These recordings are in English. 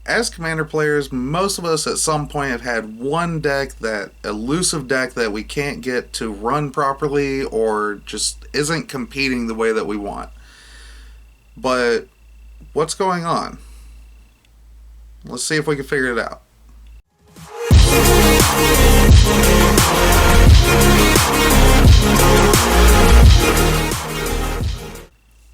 as Commander players, most of us at some point have had one deck, that elusive deck that we can't get to run properly or just isn't competing the way that we want. But what's going on? Let's see if we can figure it out.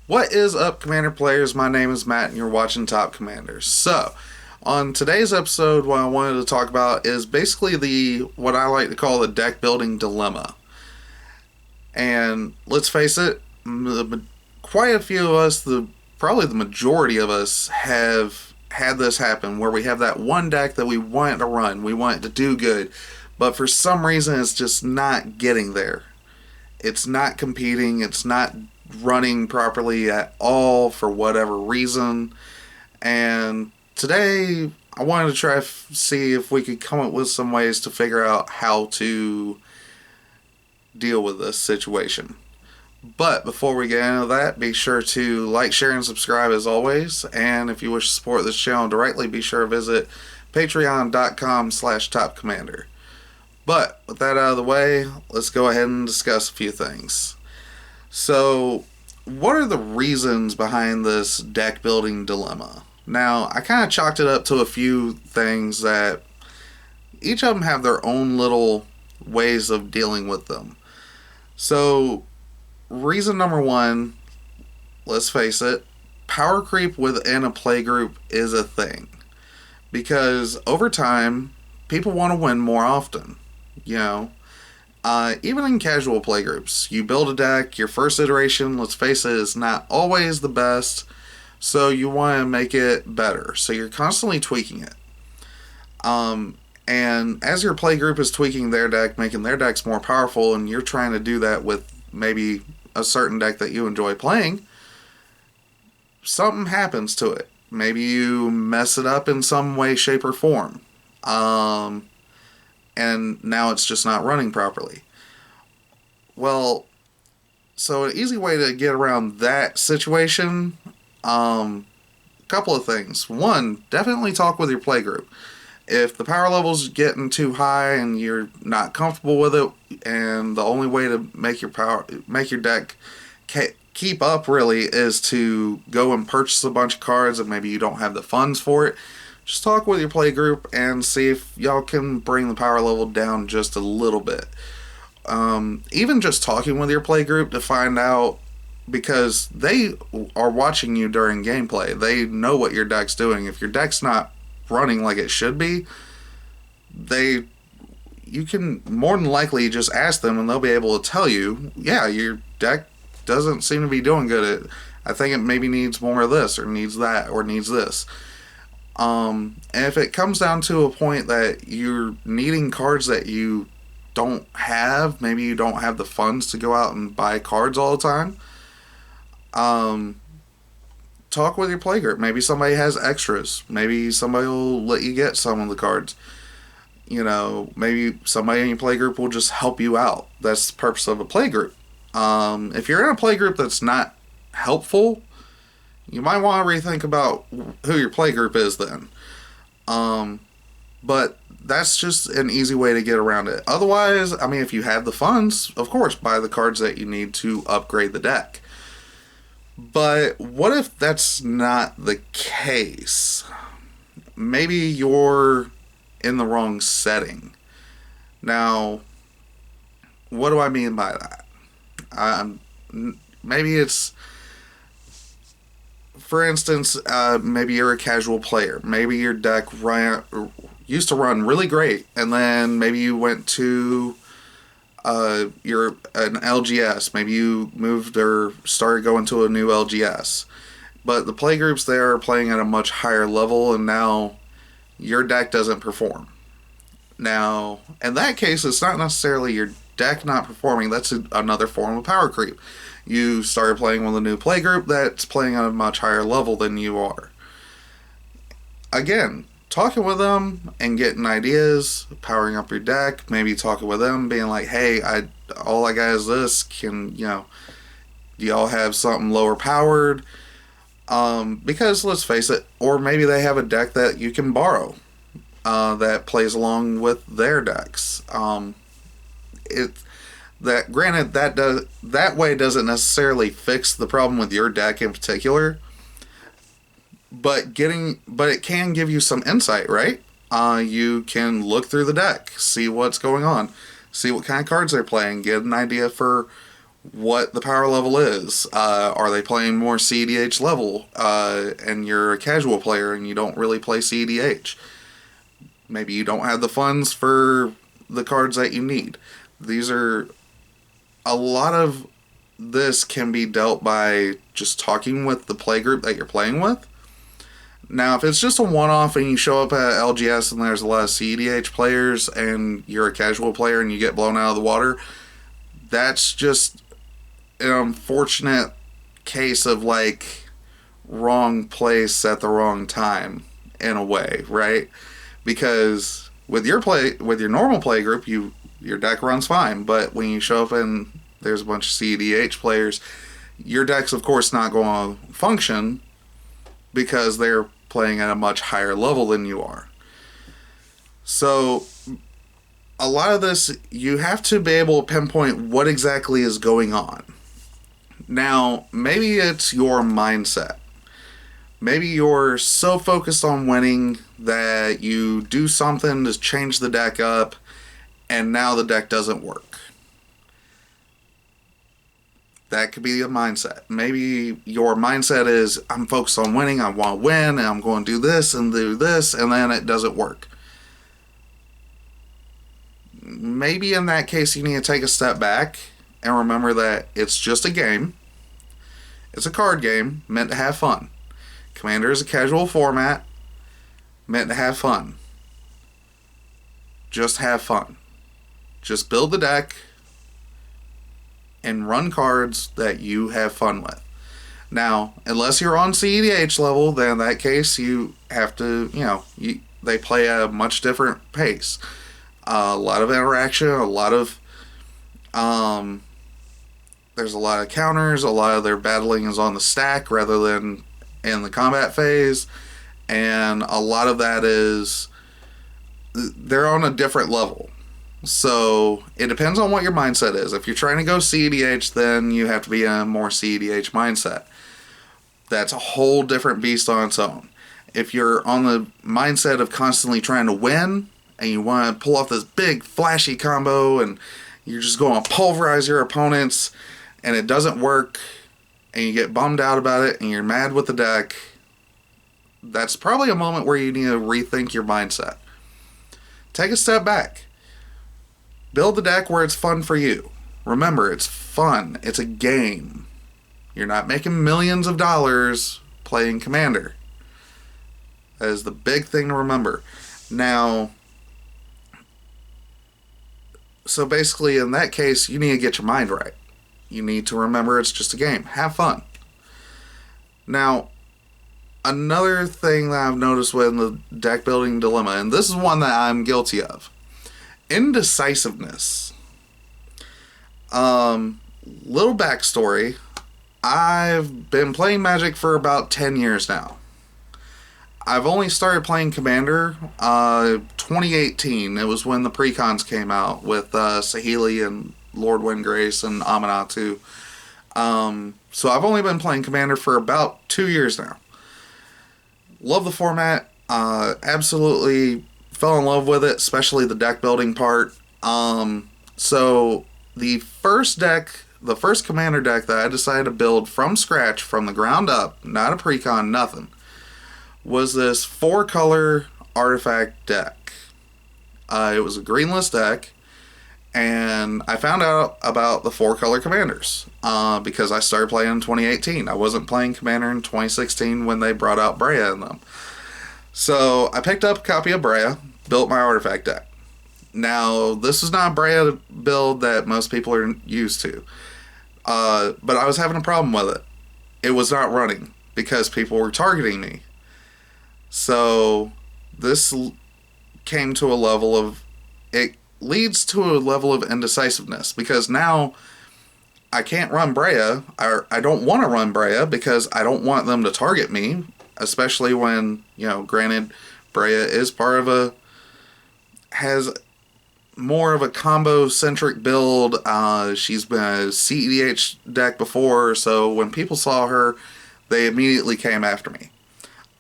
What is up, Commander players? My name is Matt, and you're watching Top Commanders. So, on today's episode, what I wanted to talk about is basically what I like to call the deck building dilemma. And let's face it, quite a few of us, probably the majority of us, have had this happen where we have that one deck that we want it to run, we want it to do good, but for some reason it's just not getting there. It's not competing, it's not running properly at all for whatever reason. And today I wanted to try see if we could come up with some ways to figure out how to deal with this situation. But before we get into that, be sure to like, share, and subscribe as always. And if you wish to support this channel directly, be sure to visit patreon.com/topcommander. But with that out of the way, let's go ahead and discuss a few things. So, what are the reasons behind this deck building dilemma? Now, I kind of chalked it up to a few things that each of them have their own little ways of dealing with them. So, reason number one, let's face it, power creep within a playgroup is a thing. Because over time, people want to win more often. You know, even in casual playgroups, you build a deck, your first iteration, let's face it, is not always the best, so you want to make it better. So you're constantly tweaking it. And as your playgroup is tweaking their deck, making their decks more powerful, and you're trying to do that with maybe a certain deck that you enjoy playing, something happens to it. Maybe you mess it up in some way, shape, or form. And now it's just not running properly. Well, so an easy way to get around that situation, couple of things. One, definitely talk with your playgroup. If the power level's getting too high and you're not comfortable with it, and the only way to make your deck keep up really is to go and purchase a bunch of cards, and maybe you don't have the funds for it, just talk with your playgroup and see if y'all can bring the power level down just a little bit. Even just talking with your playgroup to find out, because they are watching you during gameplay. They know what your deck's doing. If your deck's not running like it should be, you can more than likely just ask them and they'll be able to tell you, yeah, your deck doesn't seem to be doing good. I think it maybe needs more of this, or needs that, or needs this. And if it comes down to a point that you're needing cards that you don't have, maybe you don't have the funds to go out and buy cards all the time, talk with your playgroup. Maybe somebody has extras. Maybe somebody will let you get some of the cards. You know, maybe somebody in your playgroup will just help you out. That's the purpose of a playgroup. If you're in a playgroup that's not helpful, you might want to rethink about who your playgroup is then. But that's just an easy way to get around it. Otherwise, I mean, if you have the funds, of course, buy the cards that you need to upgrade the deck. But what if that's not the case? Maybe you're in the wrong setting. Now, what do I mean by that? Maybe it's, for instance, maybe you're a casual player. Maybe your deck used to run really great, and then maybe you went to you're an LGS. Maybe you moved or started going to a new LGS, but the playgroups there are playing at a much higher level, and now your deck doesn't perform. Now, in that case, it's not necessarily your deck not performing. That's another form of power creep. You started playing with a new playgroup that's playing at a much higher level than you are. Again, talking with them and getting ideas, powering up your deck, maybe talking with them, being like, hey, all I got is this, do y'all have something lower powered? Because let's face it, or maybe they have a deck that you can borrow that plays along with their decks. It that granted that way doesn't necessarily fix the problem with your deck in particular, but it can give you some insight, right? You can look through the deck, see what's going on, see what kind of cards they're playing, get an idea for what the power level is. Are they playing more CDH level, and you're a casual player and you don't really play CDH? Maybe you don't have the funds for the cards that you need. These are a lot of this can be dealt by just talking with the play group that you're playing with. Now, if it's just a one-off and you show up at LGS and there's a lot of CDH players and you're a casual player and you get blown out of the water, that's just an unfortunate case of like wrong place at the wrong time in a way, right? Because with your normal play group, your deck runs fine, but when you show up and there's a bunch of CDH players, your deck's of course not going to function because they're playing at a much higher level than you are. So a lot of this, you have to be able to pinpoint what exactly is going on. Now, maybe it's your mindset. Maybe you're so focused on winning that you do something to change the deck up, and now the deck doesn't work. That could be a mindset. Maybe your mindset is, I'm focused on winning, I want to win, and I'm going to do this, and then it doesn't work. Maybe in that case you need to take a step back and remember that it's just a game. It's a card game meant to have fun. Commander is a casual format meant to have fun. Just have fun. Just build the deck and run cards that you have fun with. Now, unless you're on CEDH level, then in that case you have to, they play at a much different pace. A lot of interaction, a lot of, there's a lot of counters, a lot of their battling is on the stack rather than in the combat phase, and a lot of that is, they're on a different level. So it depends on what your mindset is. If you're trying to go CEDH, then you have to be in a more CEDH mindset. That's a whole different beast on its own. If you're on the mindset of constantly trying to win, and you want to pull off this big flashy combo, and you're just going to pulverize your opponents, and it doesn't work, and you get bummed out about it, and you're mad with the deck, that's probably a moment where you need to rethink your mindset. Take a step back. Build the deck where it's fun for you. Remember, it's fun. It's a game. You're not making millions of dollars playing Commander. That is the big thing to remember. Now, so basically in that case, you need to get your mind right. You need to remember it's just a game. Have fun. Now, another thing that I've noticed with the deck building dilemma, and this is one that I'm guilty of, indecisiveness. Little backstory. I've been playing Magic for about 10 years now. I've only started playing Commander 2018. It was when the precons came out with Saheeli and Lord Windgrace and Aminatou. So I've only been playing Commander for about 2 years now. Love the format. Absolutely fell in love with it, especially the deck building part. So the first Commander deck that I decided to build from scratch, from the ground up, not a precon, nothing, was this 4-color artifact deck. It was a greenless deck, and I found out about the 4-color commanders because I started playing in 2018. I wasn't playing Commander in 2016 when they brought out Breya in them. So I picked up a copy of Breya, built my artifact deck. Now, this is not a Breya build that most people are used to, but I was having a problem with it. It was not running because people were targeting me. So this came to a level of, it leads to a level of indecisiveness, because now I can't run Brea. I don't want to run Brea because I don't want them to target me, especially when, granted, Brea is has more of a combo-centric build. She's been a CEDH deck before, so when people saw her, they immediately came after me.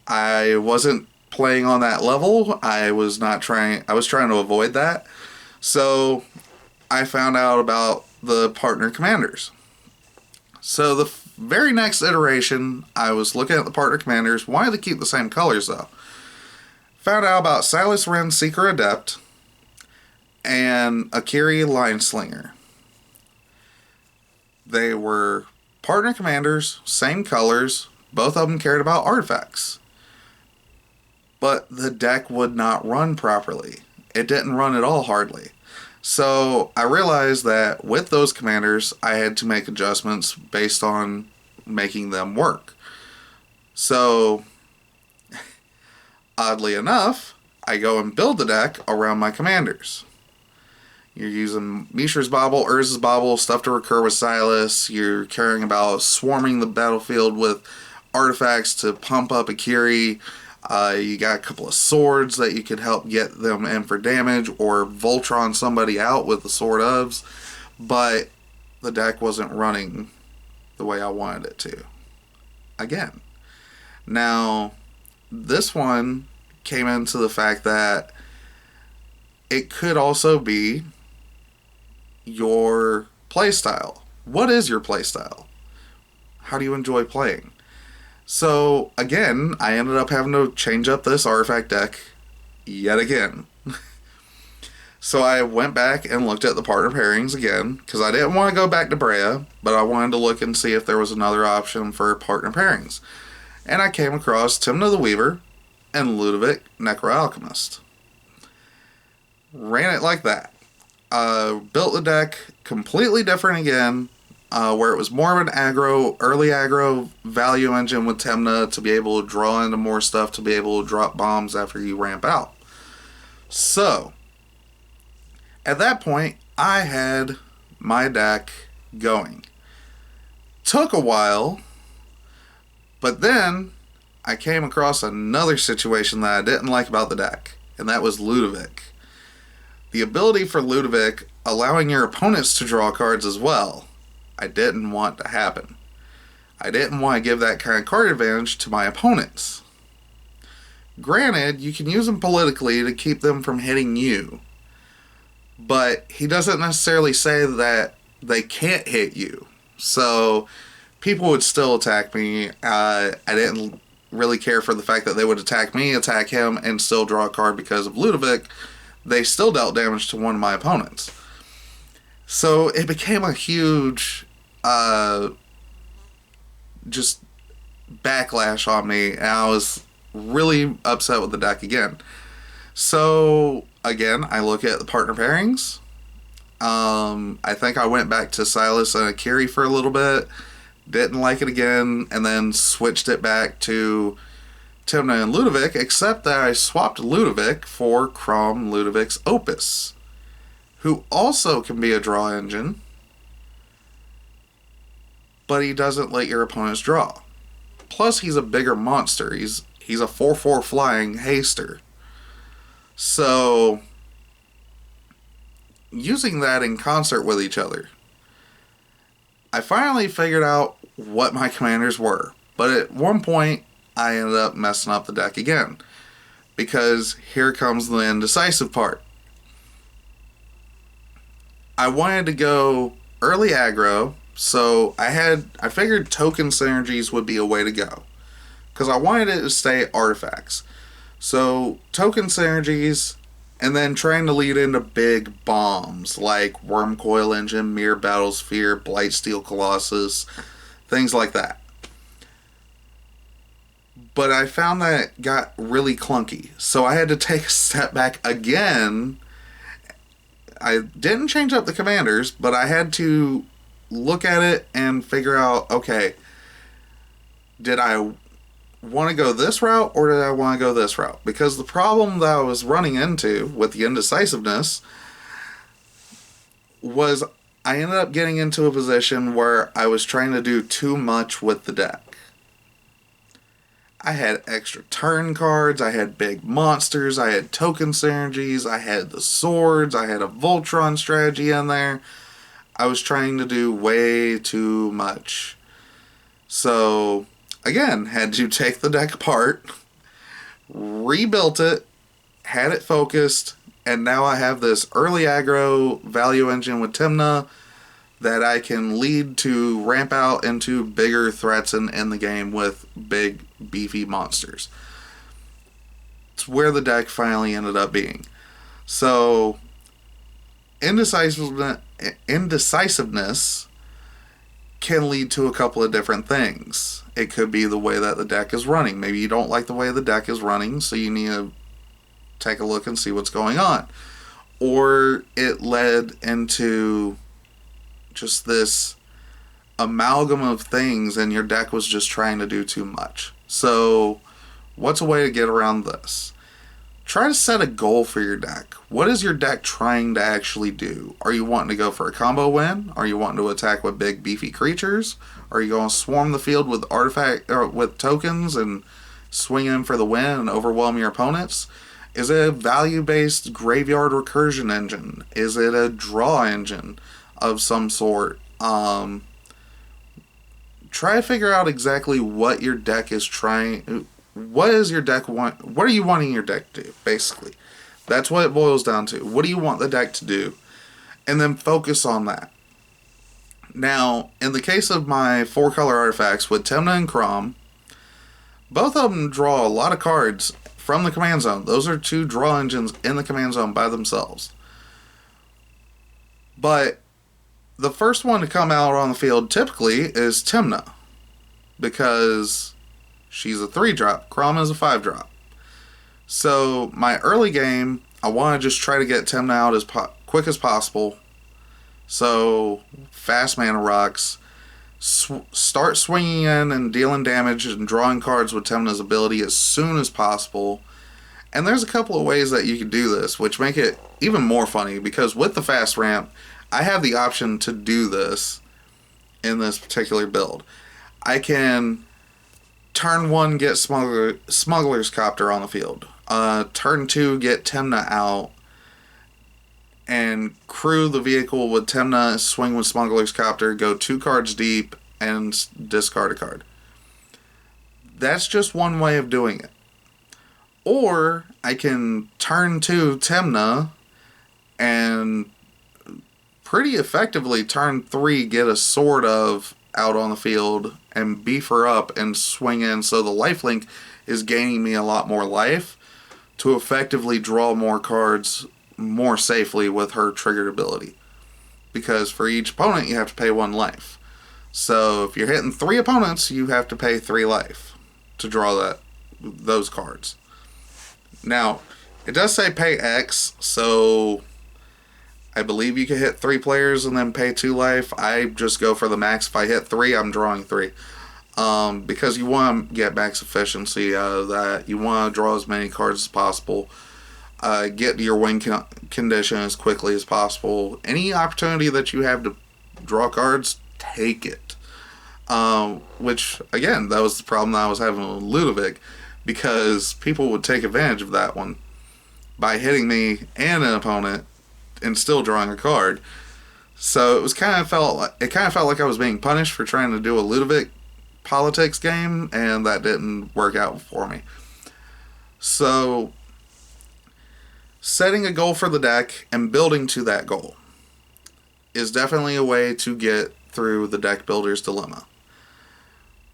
I wasn't playing on that level. I was trying to avoid that. So I found out about the partner commanders. So the very next iteration, I was looking at the partner commanders, wanted to keep the same colors though. Found out about Silas Wren Seeker Adept and Akiri Line Slinger. They were partner commanders, same colors, both of them cared about artifacts. But the deck would not run properly. It didn't run at all, hardly. So I realized that with those commanders, I had to make adjustments based on making them work. So, oddly enough, I go and build the deck around my commanders. You're using Mishra's Bauble, Urza's Bauble, stuff to recur with Silas. You're caring about swarming the battlefield with artifacts to pump up Akiri. You got a couple of swords that you could help get them in for damage, or Voltron somebody out with the Sword ofs. But the deck wasn't running the way I wanted it to. Again. Now, this one came into the fact that it could also be your playstyle. What is your playstyle? How do you enjoy playing? So, again, I ended up having to change up this artifact deck yet again. So I went back and looked at the partner pairings again, because I didn't want to go back to Brea, but I wanted to look and see if there was another option for partner pairings. And I came across Tymna the Weaver and Ludovic Necroalchemist. Ran it like that. Built the deck completely different again, where it was more of an early aggro value engine with Tymna to be able to draw into more stuff, to be able to drop bombs after you ramp out. So, at that point, I had my deck going. Took a while, but then I came across another situation that I didn't like about the deck, and that was Ludovic. The ability for Ludovic allowing your opponents to draw cards as well, I didn't want to happen. I didn't want to give that kind of card advantage to my opponents. Granted, you can use them politically to keep them from hitting you, but he doesn't necessarily say that they can't hit you. So people would still attack me. I didn't really care for the fact that they would attack me, attack him, and still draw a card because of Ludovic. They still dealt damage to one of my opponents. So it became a huge just backlash on me, and I was really upset with the deck again. So again, I look at the partner pairings. I think I went back to Silas and Akiri for a little bit, didn't like it again, and then switched it back to Tymna and Ludovic, except that I swapped Ludovic for Crom Ludovic's Opus, who also can be a draw engine, but he doesn't let your opponents draw. Plus, he's a bigger monster. He's a 4/4 flying haster. So, using that in concert with each other, I finally figured out what my commanders were. But at one point, I ended up messing up the deck again, because here comes the indecisive part. I wanted to go early aggro, so I figured token synergies would be a way to go, because I wanted it to stay artifacts. So token synergies, and then trying to lead into big bombs like Wormcoil Engine, Mirror Battlesphere, Blightsteel Colossus, things like that. But I found that it got really clunky, so I had to take a step back again. I didn't change up the commanders, but I had to look at it and figure out, okay, did I want to go this route or did I want to go this route? Because the problem that I was running into with the indecisiveness was I ended up getting into a position where I was trying to do too much with the deck. I had extra turn cards, I had big monsters, I had token synergies, I had the swords, I had a Voltron strategy in there. I was trying to do way too much. So, again, had to take the deck apart, rebuilt it, had it focused, and now I have this early aggro value engine with Tymna that I can lead to ramp out into bigger threats in the game with big, beefy monsters. It's where the deck finally ended up being. So, indecisiveness can lead to a couple of different things. It could be the way that the deck is running. Maybe you don't like the way the deck is running, so you need to take a look and see what's going on. Or it led into just this amalgam of things and your deck was just trying to do too much. So, what's a way to get around this? Try to set a goal for your deck. What is your deck trying to actually do? Are you wanting to go for a combo win? Are you wanting to attack with big beefy creatures? Are you going to swarm the field with with tokens and swing in for the win and overwhelm your opponents? Is it a value-based graveyard recursion engine? Is it a draw engine of some sort? Try to figure out exactly what your deck is trying. What is your deck want? What are you wanting your deck to do? Basically, that's what it boils down to. What do you want the deck to do? And then focus on that. Now, in the case of my 4-color artifacts with Tymna and Crom, both of them draw a lot of cards from the command zone. Those are 2 draw engines in the command zone by themselves. But the first one to come out on the field typically is Tymna, because she's a 3-drop. Crom is a 5-drop. So my early game, I want to just try to get Tymna out as quick as possible. So fast mana rocks. Start swinging in and dealing damage and drawing cards with Tymna's ability as soon as possible. And there's a couple of ways that you can do this, which make it even more funny, because with the fast ramp, I have the option to do this in this particular build. I can turn 1 get Smuggler's Copter on the field. Turn 2 get Tymna out and crew the vehicle with Tymna, swing with Smuggler's Copter, go 2 cards deep, and discard a card. That's just one way of doing it. Or I can turn 2 Tymna and pretty effectively turn 3 get a Sword of out on the field and beef her up and swing in, so the lifelink is gaining me a lot more life to effectively draw more cards more safely with her triggered ability. Because for each opponent you have to pay 1 life. So if you're hitting 3 opponents, you have to pay 3 life to draw those cards. Now, it does say pay X, so I believe you can hit 3 players and then pay 2 life. I just go for the max. If I hit 3, I'm drawing 3. Because you want to get max efficiency out of that. You want to draw as many cards as possible. Get to your win condition as quickly as possible. Any opportunity that you have to draw cards, take it. Which, again, that was the problem that I was having with Ludovic, because people would take advantage of that one by hitting me and an opponent and still drawing a card. So it kind of felt like I was being punished for trying to do a Ludovic politics game, and that didn't work out for me. So setting a goal for the deck and building to that goal is definitely a way to get through the deck builder's dilemma.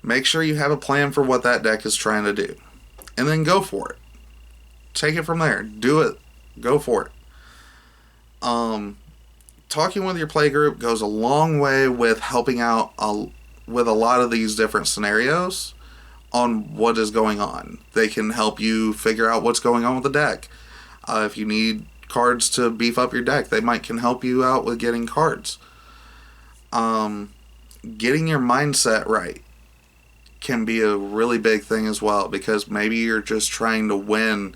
Make sure you have a plan for what that deck is trying to do, and then go for it. Take it from there. Do it. Go for it. Talking with your playgroup goes a long way with helping out with a lot of these different scenarios on what is going on. They can help you figure out what's going on with the deck. If you need cards to beef up your deck, they can help you out with getting cards. Getting your mindset right can be a really big thing as well, because maybe you're just trying to win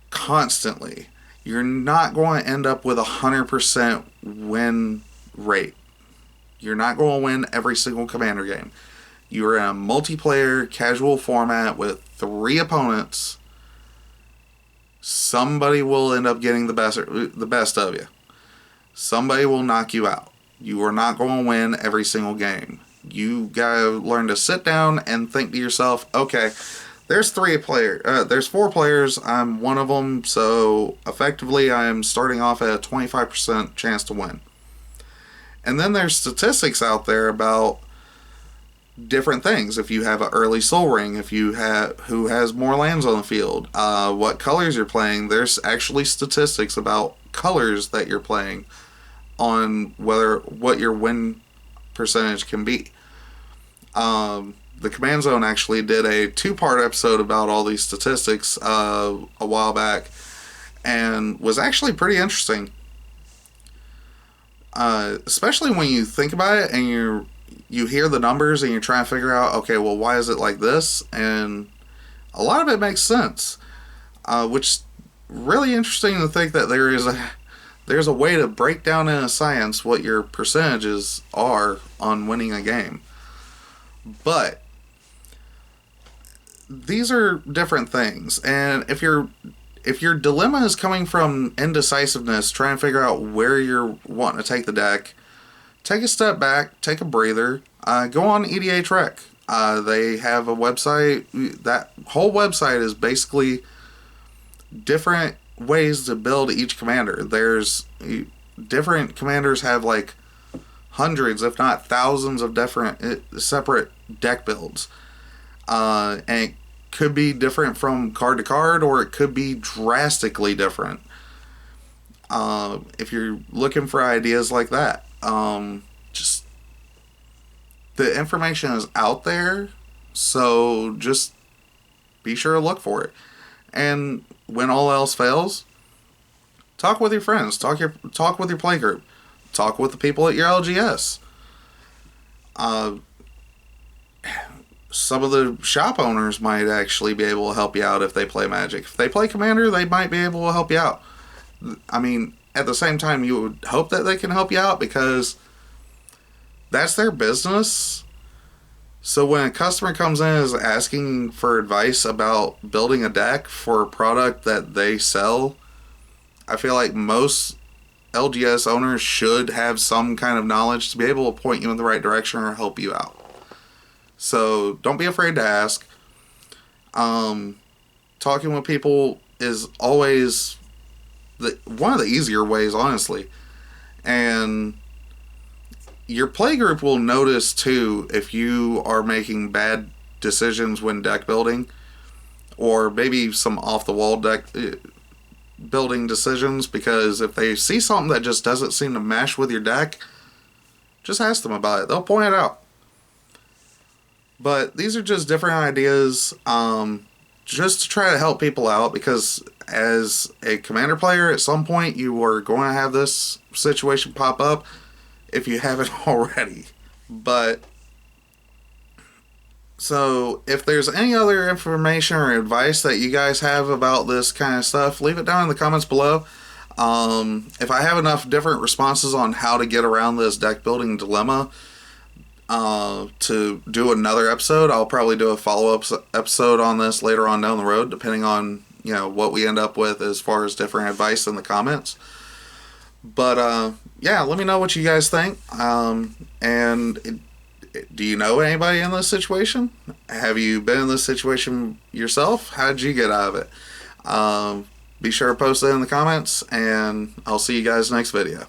constantly. You're not going to end up with 100% win rate. You're not going to win every single Commander game. You're in a multiplayer, casual format with 3 opponents. Somebody will end up getting the best of you. Somebody will knock you out. You are not going to win every single game. You gotta learn to sit down and think to yourself, okay, there's 4 players. I'm one of them, so effectively I'm starting off at a 25% chance to win. And then there's statistics out there about different things. If you have an early Soul Ring, who has more lands on the field, what colors you're playing. There's actually statistics about colors that you're playing on what your win percentage can be. The Command Zone actually did a 2-part episode about all these statistics a while back, and was actually pretty interesting. Especially when you think about it and you hear the numbers and you're trying to figure out, okay, well, why is it like this? And a lot of it makes sense, which is really interesting to think that there's a way to break down in a science what your percentages are on winning a game. But these are different things, and if your dilemma is coming from indecisiveness, trying to figure out where you're wanting to take the deck, take a step back, take a breather, go on EDH Rec. They have a website. That whole website is basically different ways to build each commander. There's different commanders have like hundreds, if not thousands, of different separate deck builds. And it could be different from card to card, or it could be drastically different. If you're looking for ideas like that, just the information is out there, so just be sure to look for it. And when all else fails, talk with your friends, talk with your play group, talk with the people at your LGS. Some of the shop owners might actually be able to help you out if they play Magic. If they play Commander, they might be able to help you out. I mean, at the same time, you would hope that they can help you out because that's their business. So when a customer comes in and is asking for advice about building a deck for a product that they sell, I feel like most LGS owners should have some kind of knowledge to be able to point you in the right direction or help you out. So don't be afraid to ask. Talking with people is always one of the easier ways, honestly. And your play group will notice too if you are making bad decisions when deck building, or maybe some off the wall deck building decisions, because if they see something that just doesn't seem to mesh with your deck, just ask them about it. They'll point it out. But these are just different ideas, just to try to help people out, because as a Commander player, at some point you are going to have this situation pop up if you haven't already. But so if there's any other information or advice that you guys have about this kind of stuff, leave it down in the comments below. If I have enough different responses on how to get around this deck building dilemma to do another episode, I'll probably do a follow-up episode on this later on down the road, depending on what we end up with as far as different advice in the comments. But yeah, let me know what you guys think. And do you know anybody in this situation? Have you been in this situation yourself? How did you get out of it? Be sure to post it in the comments, and I'll see you guys next video.